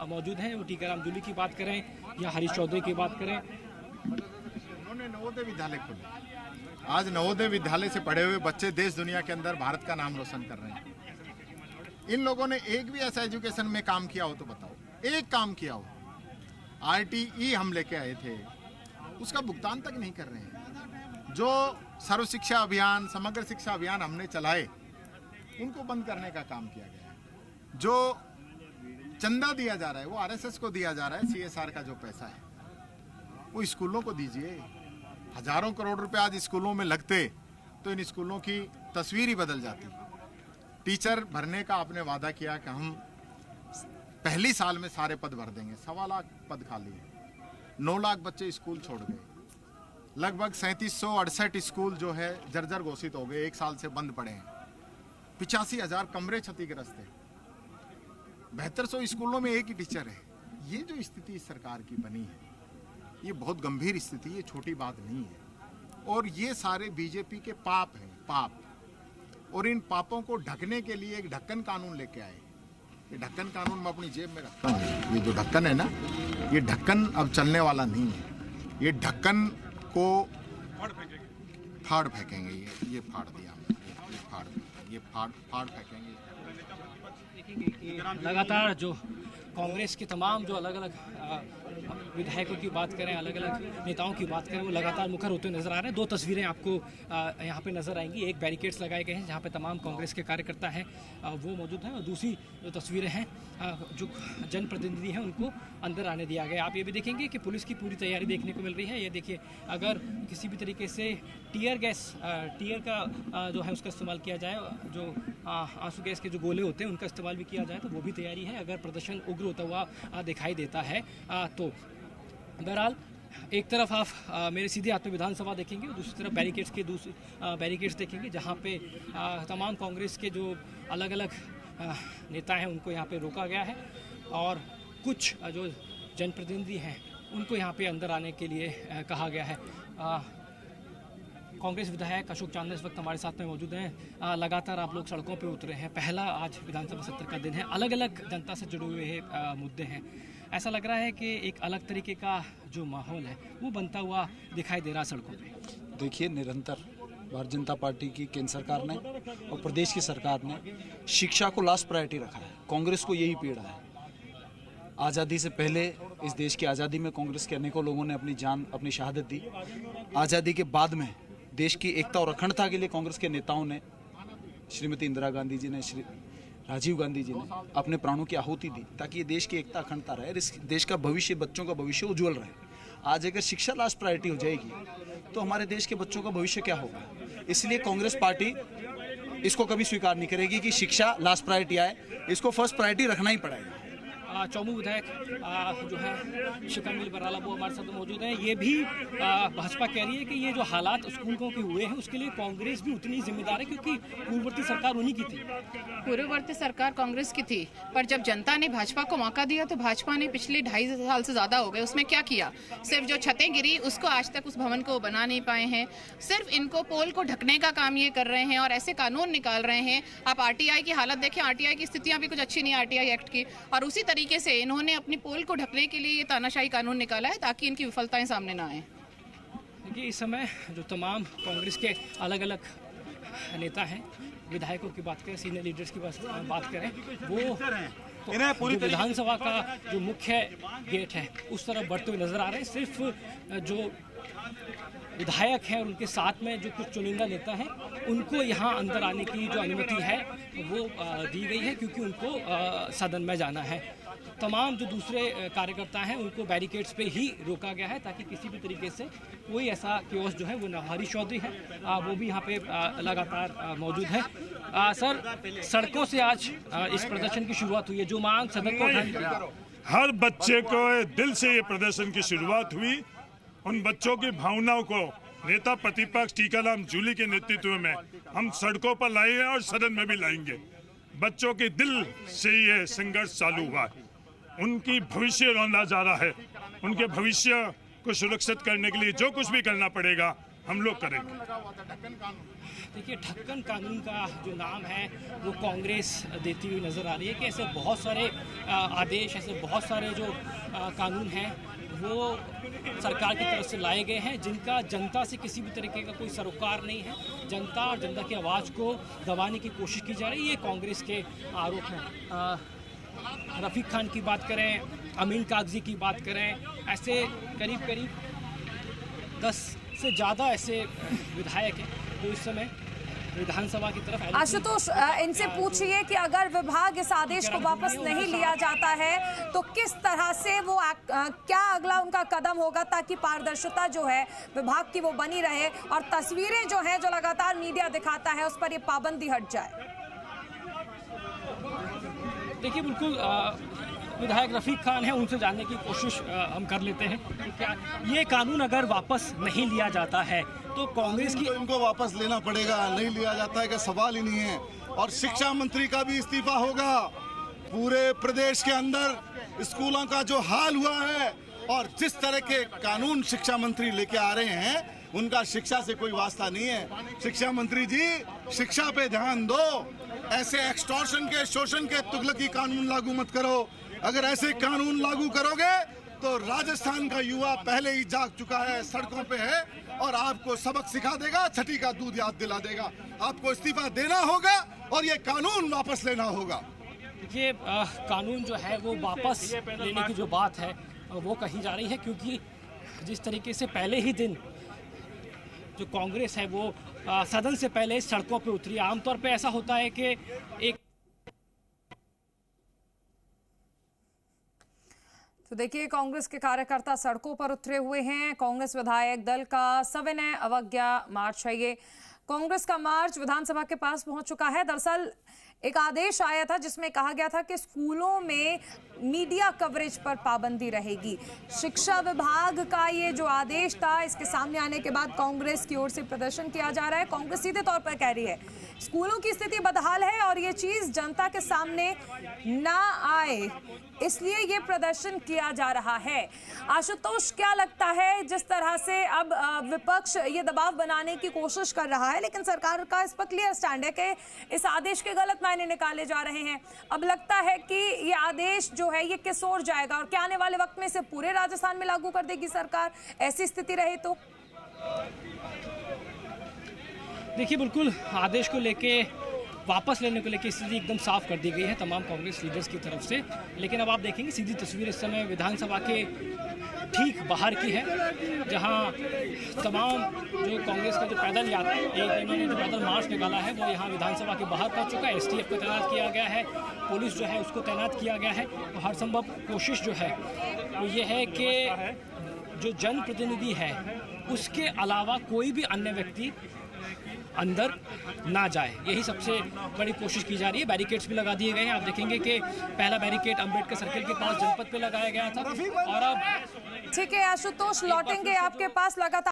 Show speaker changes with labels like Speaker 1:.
Speaker 1: मौजूद हैं। वो टीकाराम जूली की बात करें या हरीश चौधरी की बात करें।
Speaker 2: उन्होंने नवोदय विद्यालय खोले। आज नवोदय विद्यालय से पढ़े हुए बच्चे देश दुनिया के अंदर भारत का नाम रोशन कर रहे हैं। इन लोगों ने एक भी ऐसा एजुकेशन में काम किया हो तो बताओ, एक काम किया हो। RTE हम लेके आए थे, उसका भुगतान तक नहीं कर रहे हैं। जो सर्व शिक्षा अभियान, समग्र शिक्षा अभियान हमने चलाए, उनको बंद करने का काम किया गया है। जो चंदा दिया जा रहा है वो RSS को दिया जा रहा है। CSR का जो पैसा है वो स्कूलों को दीजिए। हजारों करोड़ रुपए आज स्कूलों में लगते तो इन स्कूलों की तस्वीर ही बदल जाती। टीचर भरने का आपने वादा किया कि हम पहली साल में सारे पद भर देंगे। 1.25 लाख पद खाली है। 9 लाख बच्चे स्कूल छोड़ गए। लगभग 3768 स्कूल जो है जर्जर घोषित हो गए, 1 साल से बंद पड़े हैं। 85,000 कमरे क्षतिग्रस्त है। 7200 स्कूलों में एक ही टीचर है। ये जो स्थिति इस सरकार की बनी है, ये बहुत गंभीर स्थिति, ये छोटी बात नहीं है। और ये सारे बीजेपी के पाप हैं, पाप। और इन पापों को ढकने के लिए एक ढक्कन कानून लेके आए। ये ढक्कन कानून मैं अपनी जेब में रखता हूँ। ये जो ढक्कन है ना, ये ढक्कन अब चलने वाला नहीं है। ये ढक्कन को फाड़ फेंकेंगे। ये फाड़ दिया, ये फाड़ फेंकेंगे।
Speaker 1: लगातार जो कांग्रेस के तमाम जो अलग अलग विधायकों की बात करें, अलग अलग नेताओं की बात करें, वो लगातार मुखर होते नजर आ रहे हैं। 2 तस्वीरें आपको यहाँ पे नजर आएंगी। एक बैरिकेड्स लगाए गए हैं जहाँ पे तमाम कांग्रेस के कार्यकर्ता हैं वो मौजूद हैं, और दूसरी जो तस्वीरें हैं जो जनप्रतिनिधि हैं उनको अंदर आने दिया गया। आप ये भी देखेंगे कि पुलिस की पूरी तैयारी देखने को मिल रही है। ये देखिए, अगर किसी भी तरीके से टीयर का जो है उसका इस्तेमाल किया जाए, जो आंसू गैस के जो गोले होते हैं उनका इस्तेमाल भी किया जाए तो वो भी तैयारी है। अगर प्रदर्शन उग्र होता हुआ दिखाई देता है तो बहरहाल एक तरफ आप मेरे सीधे हाथ में विधानसभा देखेंगे और दूसरी तरफ बैरिकेड्स देखेंगे जहां पे तमाम कांग्रेस के जो अलग अलग नेता हैं उनको यहां पे रोका गया है, और कुछ जो जनप्रतिनिधि हैं उनको यहां पे अंदर आने के लिए कहा गया है। कांग्रेस विधायक अशोक चांदना इस वक्त हमारे साथ में मौजूद हैं। लगातार आप लोग सड़कों पे उतरे हैं। पहला आज विधानसभा सत्र का दिन है। अलग अलग जनता से जुड़े हुए मुद्दे हैं। ऐसा लग रहा है कि एक अलग तरीके का जो माहौल है वो बनता हुआ दिखाई दे रहा सड़कों पे।
Speaker 3: देखिए, निरंतर भारतीय जनता पार्टी की केंद्र सरकार ने और प्रदेश की सरकार ने शिक्षा को लास्ट प्रायोरिटी रखा है। कांग्रेस को यही पीड़ा है। आज़ादी से पहले इस देश की आज़ादी में कांग्रेस के अनेकों लोगों ने अपनी जान, अपनी शहादत दी। आज़ादी के बाद में देश की एकता और अखंडता के लिए कांग्रेस के नेताओं ने, श्रीमती इंदिरा गांधी जी ने, श्री राजीव गांधी जी ने अपने प्राणों की आहुति दी ताकि ये देश की एकता अखंडता रहे, इस देश का भविष्य, बच्चों का भविष्य उज्जवल रहे। आज अगर शिक्षा लास्ट प्रायोरिटी हो जाएगी तो हमारे देश के बच्चों का भविष्य क्या होगा? इसलिए कांग्रेस पार्टी इसको कभी स्वीकार नहीं करेगी कि शिक्षा लास्ट प्रायोरिटी आए। इसको फर्स्ट प्रायोरिटी रखना ही पड़ेगा।
Speaker 1: चौमू विधायक जो है शिकंदिल बराला वो हमारे साथ मौजूद हैं। ये भी भाजपा कह रही है कि ये जो हालात स्कूलों के हुए हैं उसके लिए कांग्रेस भी उतनी जिम्मेदार है, क्योंकि पूर्ववर्ती सरकार उन्हीं की थी।
Speaker 4: पूर्ववर्ती सरकार कांग्रेस की थी, पर जब जनता ने भाजपा को मौका दिया तो भाजपा ने पिछले 2.5 साल से ज्यादा हो गए, उसमें क्या किया? सिर्फ जो छतें गिरी उसको आज तक उस भवन को बना नहीं पाए हैं। सिर्फ इनको पोल को ढकने का काम ये कर रहे हैं और ऐसे कानून निकाल रहे हैं। आप RTI की हालत देखें, RTI की स्थितियां भी कुछ अच्छी नहीं, RTI एक्ट की। और उसी तरीके से इन्होंने अपनी पोल को ढकने के लिए ये तानाशाही कानून निकाला है ताकि इनकी विफलताएं सामने ना आए।
Speaker 1: देखिए, इस समय जो तमाम कांग्रेस के अलग अलग नेता हैं, विधायकों की बात करें, सीनियर लीडर्स की बात करें, वो जो विधानसभा का जो मुख्य गेट है उस तरफ बढ़ते हुए नजर आ रहे हैं। सिर्फ जो विधायक हैं और उनके साथ में जो कुछ चुनिंदा नेता हैं उनको यहाँ अंदर आने की जो अनुमति है वो दी गई है, क्योंकि उनको सदन में जाना है। तमाम जो दूसरे कार्यकर्ता हैं उनको बैरिकेड्स पे ही रोका गया है ताकि किसी भी तरीके से कोई ऐसा क्योस जो है वो ना। हरीश चौधरी है वो भी यहाँ पे लगातार मौजूद है। सर, सड़कों से आज इस प्रदर्शन की शुरुआत हुई है। जो मांग सदन को
Speaker 5: हर बच्चे को दिल से ये प्रदर्शन की शुरुआत हुई। उन बच्चों की भावनाओं को नेता प्रतिपक्ष टीकाराम जूली के नेतृत्व में हम सड़कों पर लाए हैं और सदन में भी लाएंगे। बच्चों के दिल से ये संघर्ष चालू हुआ है। उनकी भविष्य रौंदा जा रहा है। उनके भविष्य को सुरक्षित करने के लिए जो कुछ भी करना पड़ेगा हम लोग करेंगे।
Speaker 1: देखिए, ढक्कन कानून का जो नाम है वो कांग्रेस देती हुई नज़र आ रही है कि ऐसे बहुत सारे आदेश, ऐसे बहुत सारे जो कानून हैं वो सरकार की तरफ से लाए गए हैं जिनका जनता से किसी भी तरीके का कोई सरोकार नहीं है। जनता और जनता की आवाज़ को दबाने की कोशिश की जा रही है, ये कांग्रेस के आरोप हैं। रफ़ीक खान की बात करें, अमीन कागजी की बात करें, ऐसे करीब करीब 10 से ज़्यादा ऐसे विधायक हैं जो इस समय विधानसभा की तरफ।
Speaker 6: आशुतोष, इनसे पूछिए कि अगर विभाग इस आदेश को वापस नहीं लिया जाता है तो किस तरह से वो क्या अगला उनका कदम होगा ताकि पारदर्शिता जो है विभाग की वो बनी रहे और तस्वीरें जो हैं जो लगातार मीडिया दिखाता है उस पर ये पाबंदी हट जाए।
Speaker 1: देखिए, बिल्कुल विधायक रफ़ीक खान है, उनसे जानने की कोशिश हम कर लेते हैं कि क्या ये कानून अगर वापस नहीं लिया जाता है तो कांग्रेस की।
Speaker 7: तो इनको वापस लेना पड़ेगा, नहीं लिया जाता है कि सवाल ही नहीं है। और शिक्षा मंत्री का भी इस्तीफा होगा। पूरे प्रदेश के अंदर स्कूलों का जो हाल हुआ है और जिस तरह के कानून शिक्षा मंत्री लेके आ रहे हैं उनका शिक्षा से कोई वास्ता नहीं है। शिक्षा मंत्री जी, शिक्षा पे ध्यान दो, ऐसे एक्सटॉर्शन के, शोषण के, तुगलकी कानून लागू मत करो। अगर ऐसे कानून लागू करोगे तो राजस्थान का युवा पहले ही जाग चुका है, सड़कों पे है और आपको सबक सिखा देगा, छठी का दूध याद दिला देगा। आपको इस्तीफा देना होगा और ये कानून वापस लेना होगा।
Speaker 1: देखिए, कानून जो है वो वापस लेने की जो बात है वो कही जा रही है, क्योंकि जिस तरीके से पहले ही दिन जो कांग्रेस है वो सदन से पहले सड़कों पे उतरी। आमतौर पे ऐसा होता है कि एक
Speaker 6: तो देखिए, कांग्रेस के कार्यकर्ता सड़कों पर उतरे हुए हैं। कांग्रेस विधायक दल का सविनय अवज्ञा मार्च है ये। कांग्रेस का मार्च विधानसभा के पास पहुंच चुका है। दरअसल एक आदेश आया था जिसमें कहा गया था कि स्कूलों में मीडिया कवरेज पर पाबंदी रहेगी। शिक्षा विभाग का ये जो आदेश था, इसके सामने आने के बाद कांग्रेस की ओर से प्रदर्शन किया जा रहा है। कांग्रेस सीधे तौर पर कह रही है स्कूलों की स्थिति बदहाल है और ये चीज जनता के सामने ना आए, इसलिए ये प्रदर्शन किया जा रहा है। आशुतोष, क्या लगता है जिस तरह से अब विपक्ष ये दबाव बनाने की कोशिश कर रहा है, लेकिन सरकार का इस पर क्लियर स्टैंड है कि इस आदेश के गलत मायने निकाले जा रहे हैं। अब लगता है कि ये आदेश जो है ये किस ओर जाएगा और क्या आने वाले वक्त में इसे पूरे राजस्थान में लागू कर देगी सरकार, ऐसी स्थिति रहे तो?
Speaker 1: देखिए, बिल्कुल आदेश को लेके, वापस लेने को लेकर स्थिति एकदम साफ कर दी गई है तमाम कांग्रेस लीडर्स की तरफ से। लेकिन अब आप देखेंगे सीधी तस्वीर इस समय विधानसभा के ठीक बाहर की है, जहां तमाम जो कांग्रेस का जो पैदल यात्रा, इन्होंने जो पैदल मार्च निकाला है वो यहाँ विधानसभा के बाहर पहुंच चुका है। एसटीएफ को तैनात किया गया है, पुलिस जो है उसको तैनात किया गया है। तो हर संभव कोशिश जो है वो ये है कि जो जनप्रतिनिधि है उसके अलावा कोई भी अन्य व्यक्ति अंदर ना जाए, यही सबसे बड़ी कोशिश की जा रही है। बैरिकेड्स भी लगा दिए गए हैं। आप देखेंगे कि पहला बैरिकेड अंबेडकर सर्किल के पास जनपद पे लगाया गया था और अब
Speaker 6: ठीक है आशुतोष, लौटेंगे आपके पास लगातार।